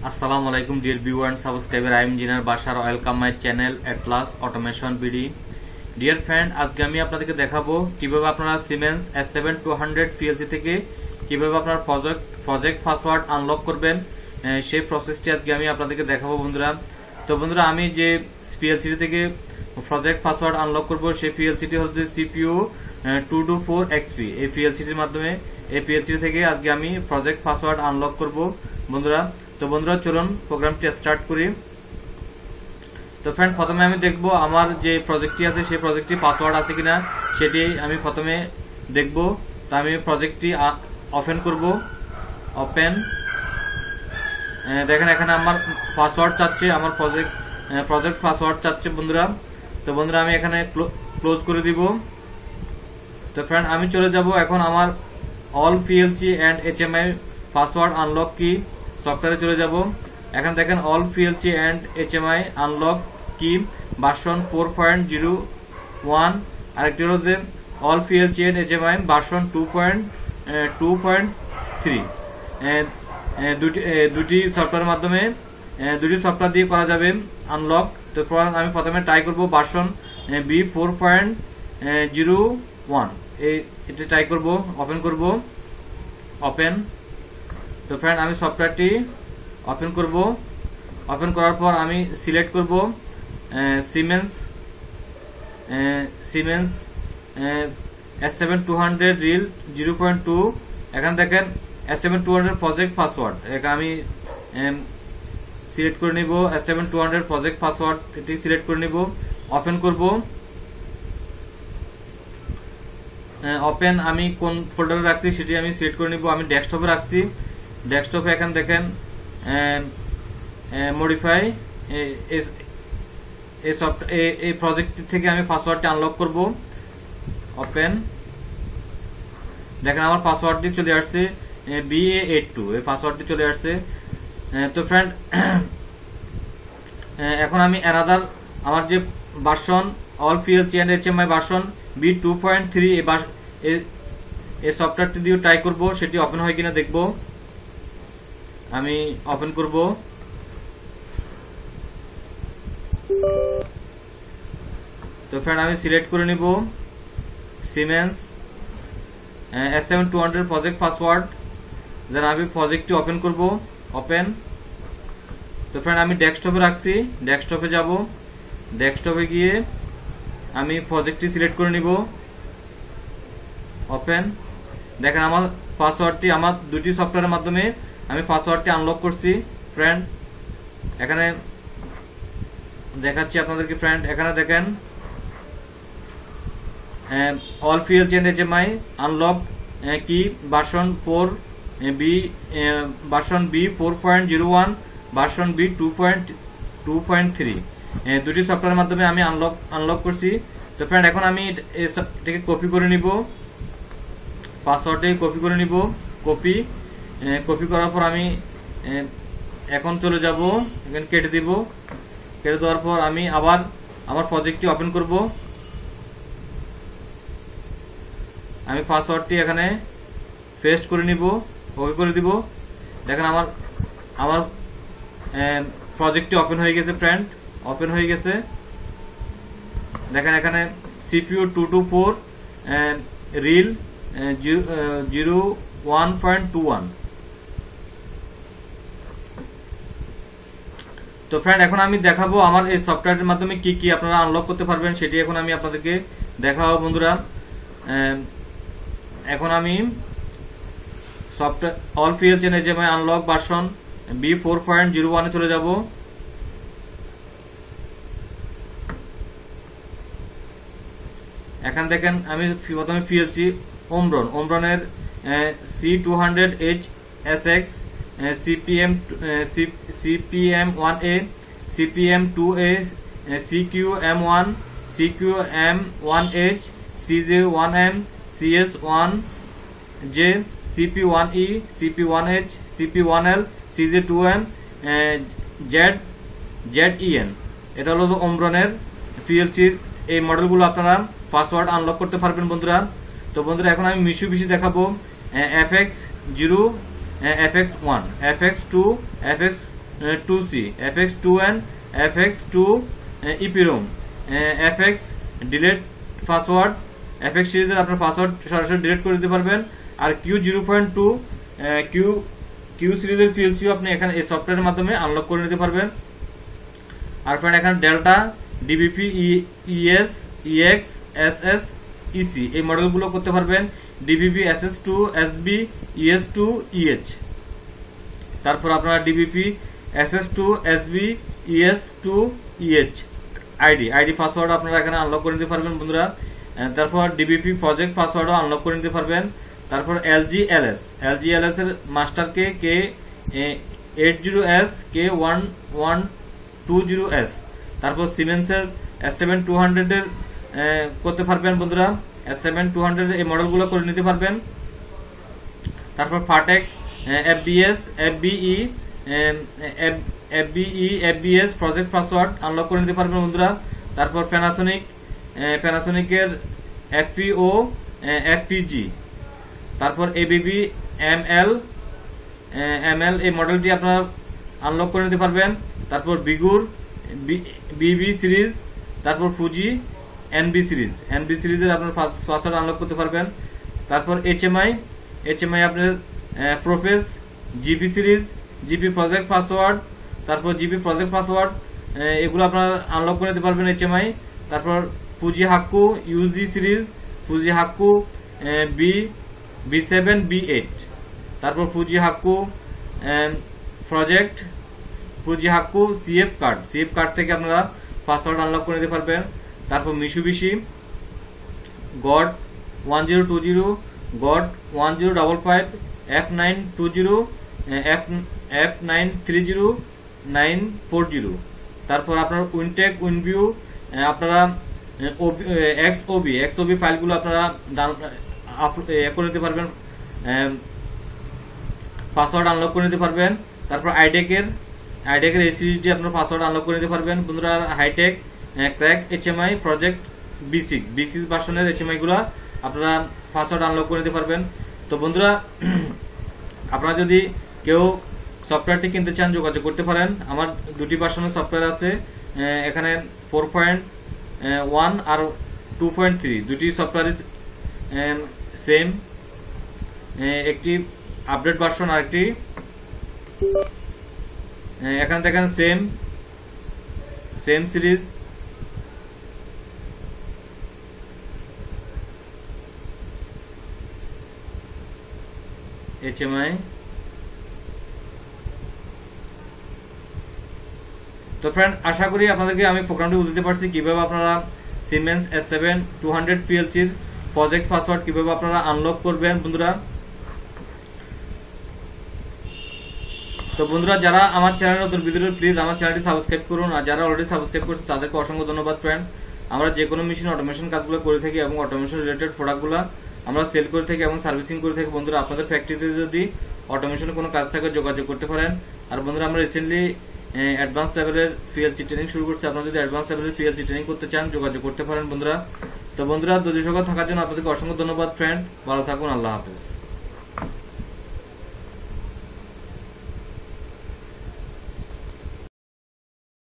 Assalamu alaikum dear viewer and subscriber. I am Engineer Bashar. Welcome my channel Atlas Automation BD. Dear friend, আজকে আমি আপনাদেরকে দেখাবো কিভাবে আপনারা Siemens S7200 PLC থেকে কিভাবে আপনার প্রজেক্ট পাসওয়ার্ড আনলক করবেন সেই প্রসেসটি আজকে আমি আপনাদেরকে দেখাবো বন্ধুরা। তো বন্ধুরা, আমি যে PLC থেকে প্রজেক্ট পাসওয়ার্ড আনলক করব সেই PLC টি হচ্ছে CPU 224XP। এই PLC টির মাধ্যমে এই PLC থেকে আজকে আমি প্রজেক্ট পাসওয়ার্ড আনলক করব বন্ধুরা। তো বন্ধুরা, চলুন প্রোগ্রামটি স্টার্ট করি। তো ফ্রেন্ড, প্রথমে আমি দেখব আমার যে প্রজেক্টটি আছে সেই প্রজেক্টটি পাসওয়ার্ড আছে কিনা সেটি আমি প্রথমে দেখব। তো আমি প্রজেক্টটি ওপেন করব। ওপেন, দেখেন এখানে আমার পাসওয়ার্ড চাচ্ছে, আমার প্রজেক্ট পাসওয়ার্ড চাচ্ছে বন্ধুরা। তো বন্ধুরা, আমি এখানে ক্লোজ করে দিব। তো ফ্রেন্ড, আমি চলে যাব এখন আমার all PLC and HMI password unlock key সফটওয়্যারে চলে যাব। এখানে দেখেন all PLC and HMI unlock key version 4.01, আরেকটি হচ্ছে all PLC and HMI version 2.3। দুটি সফটওয়্যারের মাধ্যমে দুটি সফটওয়্যার দিয়ে করা যাবে আনলক। তো আমি প্রথমে ট্রাই করব ভার্সন B4.01, এটা ট্রাই করব। ওপেন করব। ওপেন। তো ফ্রেন্ড, আমি সফটওয়্যারটি ওপেন করব। ওপেন করার পর আমি সিলেক্ট করব Siemens S7200 রিল 0.2। এখানে দেখেন S7200 প্রজেক্ট পাসওয়ার্ড, এখানে আমি সিলেক্ট করে নিব। S7200 প্রজেক্ট পাসওয়ার্ড এটি সিলেক্ট করে নিব। ওপেন করব। ওপেন, আমি কোন ফোল্ডারে রাখছি সেটি আমি সিলেক্ট করে নিব। আমি ডেস্কটপে রাখছি। ডেস্কটপে এখানে দেখেন মডিফাই এই প্রজেক্ট থেকে আমি পাসওয়ার্ডটি আনলক করব। ওপেন, দেখেন আমার পাসওয়ার্ডটি চলে আসছে BA82, এই পাসওয়ার্ডটি চলে আসছে। তো ফ্রেন্ড, এখন আমি অ্যানাদার আমার যে version all PLC and HMI version B2.3 এই সফটওয়্যারটি দিয়ে ট্রাই করব, সেটি ওপেন হয় কিনা দেখব। আমি ওপেন করব। তো ফ্রেন্ড, আমি সিলেক্ট করে নিব Siemens S7200 project password. Then আমি প্রজেক্টটি ওপেন করব। ওপেন। তো ফ্রেন্ড, আমি ডেস্কটপে রাখছি। ডেস্কটপে যাব। ডেস্কটপে গিয়ে আমি প্রজেক্টটি সিলেক্ট করে নিব। ওপেন। দেখেন আমার পাসওয়ার্ডটি আমার দুটি সফটওয়্যারের মাধ্যমে আমি পাসওয়ার্ডটি আনলক করছি ফ্রেন্ড। এখানে দেখাচ্ছি আপনাদেরকে ফ্রেন্ড। এখানে দেখেন all PLC and HMI unlock key version B4.01 version B2.3 দুটি সফটওয়্যারের মাধ্যমে আমি আনলক করছি। তো ফ্রেন্ড, এখন আমি এটাকে কপি করে নিব। পাসওয়ার্ডটি কপি করে নিব। কপি করার পর আমি এখন চলে যাব, এখানে কেটে দিব। কেটে দেওয়ার পর আমি আবার আমার প্রজেক্টটি ওপেন করব। আমি পাসওয়ার্ডটি এখানে পেস্ট করে নিব। ওকে করে দিব। দেখেন আমার প্রজেক্টটি ওপেন হয়ে গেছে ফ্রেন্ড। ওপেন হয়ে গেছে। দেখেন এখানে CPU 224 রিল 01.21। তো ফ্রেন্ড, এখন আমি দেখাবো আমার এই সফটওয়্যারের মাধ্যমে কি কি আপনারা আনলক করতে পারবেন সেটি এখন আমি আপনাদেরকে দেখাবো বন্ধুরা। এখন আমি software all PLC and HMI unlock version B4.01 এ চলে যাব। এখানে দেখেন আমি প্রথমে PLC ওমরনের C200HSX CPM1A CPM2A CQM1 CQM1H CJ1M CS1J CP1E CP1H CP1L CJ2M ZEN। এটা হলো ওমরনের PLC এই মডেলগুলো আপনারা পাসওয়ার্ড আনলক করতে পারবেন বন্ধুরা। তো বন্ধুরা, এখন আমি মিশুবিশি দেখাবো FX0 FX1 FX2 FX FX2C, FX2N, FX2 EPROM, FX delete password, FX সিরিজের আপনার পাসওয়ার্ড সরাসরি ডিলিট করে দিতে পারবেন। আর Q0.2 কিউ সিরিজের পিএলসিও আপনি এখানে এই সফটওয়্যারের মাধ্যমে আনলক করে নিতে পারবেন। আর ফ্রেন্ড এখানে Delta, DBP, ES, EX, SS, EC এই মডেলগুলো করতে পারবেন। DBP, SS2, SB, ES2, EH। তারপর আপনারা DBP, SS2, SB, ES2, EH ID password আপনারা এখানে আনলক করে নিতে পারবেন বন্ধুরা। তারপর ডিবিপি প্রজেক্ট পাসওয়ার্ডও আনলক করে নিতে পারবেন। তারপর LGLS এর মাস্টার কে 80S, K1120S। তারপর সিমেন্সের S7200 এর করতে পারবেন বন্ধুরা। S7200 এই মডেলগুলো করে নিতে পারবেন। তারপর ফাটেক, FBS, FBS project password unlock করে নিতে পারবেন বন্ধুরা। তারপর প্যানাসোনিকের FPO, FPG। তারপর ABB, ML এই মডেলটি আপনারা আনলক করে নিতে পারবেন। তারপর বিগুর, BB সিরিজ। তারপর ফুজি, NB সিরিজের আপনার পাসওয়ার্ড আনলক করতে পারবেন। তারপর HMI আপনার Proface, GP series, GP project password. তারপর GP প্রজেক্ট পাসওয়ার্ড এগুলো আপনারা আনলক করে নিতে পারবেন HMI। তারপর Fuji Hakko, UG series, Fuji Hakko B7, B8। তারপর Fuji Hakko project, Fuji Hakko CF card থেকে আপনারা পাসওয়ার্ড আনলক করে নিতে পারবেন। তারপর মিশুবিশি গড 1020, গড 1055, F920, F930940। তারপর আপনার উইনটেক, উইনভিউ আপনারা XOB ফাইলগুলো আপনারা করে নিতে পারবেন, পাসওয়ার্ড আনলক করে নিতে পারবেন। তারপর আইডেকের এই সিরিজটি আপনার পাসওয়ার্ড আনলক করে নিতে পারবেন বন্ধুরা। Hi tech, crack, HMI project B6 ভার্সনের HMI গুলা আপনারা পাসওয়ার্ড আনলক করে নিতে পারবেন। তো বন্ধুরা আপনারা যদি কেউ সফটওয়্যারটি কিনতে চান যোগাযোগ করতে পারেন। আমার দুটি ভার্সনের সফটওয়্যার আছে, এখানে 4.1 আর 2.3 দুটি সফটওয়্যার সেম, একটি আপডেট ভার্সন আর একটি এখানে দেখেন সেম সিরিজ। HMI। তো ফ্রেন্ড আশা করি আপনাদেরকে আমি প্রোগ্রামটি বুঝতে পারছি কিভাবে আপনারা সিমেন্স S7200 PLCর প্রজেক্ট পাসওয়ার্ড কিভাবে আপনারা আনলক করবেন বন্ধুরা। তো বন্ধুরা যারা আমার চ্যানেলে নতুন ভিডিও, প্লিজ আমার চ্যানেলটি সাবস্ক্রাইব করুন। আর যারা অলরেডি সাবস্ক্রাইব করছে তাদেরকে অসংখ্য ধন্যবাদ ফ্রেন্ড। আমরা যে কোনো মেশিন অটোমেশন কাজগুলো করে থাকি এবং অটোমেশন রিলেটেড প্রোডাক্টগুলো আমরা সেল করে থাকি এবং সার্ভিসিং করে থাকি বন্ধুরা। আপনাদের ফ্যাক্টরিতে যদি অটোমেশনের কোনো কাজ থাকে যোগাযোগ করতে পারেন। আর বন্ধুরা আমরা রিসেন্টলি অ্যাডভান্স লেভেলের PLC ট্রেনিং শুরু করছি। আপনারা যদি অ্যাডভান্স লেভেলের PLC ট্রেনিং করতে চান যোগাযোগ করতে পারেন বন্ধুরা। তো বন্ধুরা ধৈর্য সহকারে থাকার জন্য আপনাদেরকে অসংখ্য ধন্যবাদ ফ্রেন্ড। ভালো থাকুন, আল্লাহ হাফেজ।